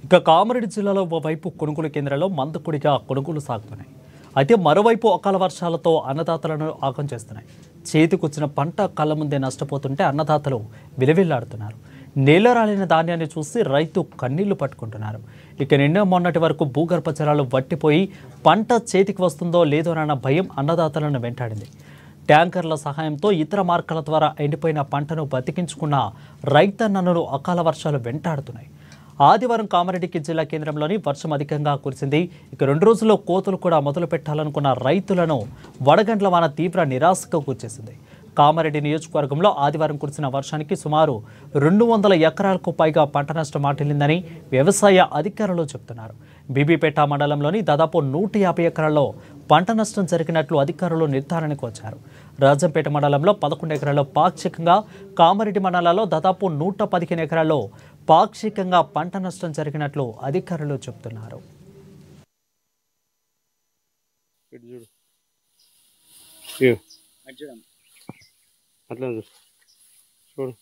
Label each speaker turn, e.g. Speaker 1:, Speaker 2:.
Speaker 1: ఇక కామారెడ్డి జిల్లాలో ఓవైపు కొనుగోలు కేంద్రాల్లో మందకొడిగా కొనుగోలు సాగుతున్నాయి. అయితే మరోవైపు అకాల వర్షాలతో అన్నదాతలను ఆగం చేస్తున్నాయి. చేతికొచ్చిన పంట కళ్ళ ముందే నష్టపోతుంటే అన్నదాతలు విలవిల్లాడుతున్నారు. నేల రాలిన ధాన్యాన్ని చూసి రైతు కన్నీళ్లు పట్టుకుంటున్నారు. ఇక నిన్న మొన్నటి వరకు భూగర్భ జలాలు వట్టిపోయి పంట చేతికి వస్తుందో లేదోనన్న భయం అన్నదాతలను వెంటాడింది. ట్యాంకర్ల సహాయంతో ఇతర మార్గాల ద్వారా ఎండిపోయిన పంటను బతికించుకున్న రైతన్నలను అకాల వర్షాలు వెంటాడుతున్నాయి. ఆదివారం కామారెడ్డి జిల్లా కేంద్రంలోని వర్షం అధికంగా కురిసింది. ఇక 2 రోజుల్లో కోతలు కూడా మొదలు పెట్టాలనుకున్న రైతులను వడగండ్ల వాన తీవ్ర నిరాశకు గురిచేసింది. కామారెడ్డి నియోజకవర్గంలో ఆదివారం కురిసిన వర్షానికి సుమారు 200 ఎకరాలకు పైగా పంట నష్టం వాటిల్లిందని వ్యవసాయ అధికారులు చెబుతున్నారు. బీబీపేట మండలంలోని దాదాపు 150 ఎకరాల్లో పంట నష్టం జరిగినట్లు అధికారులు నిర్ధారణకు వచ్చారు. రాజంపేట మండలంలో 11 ఎకరాల్లో పాక్షికంగా, కామారెడ్డి మండలాల్లో దాదాపు 115 ఎకరాల్లో పాక్షికంగా పంట నష్టం జరిగినట్లు అధికారులు చెబుతున్నారు.
Speaker 2: అట్లా చూడు.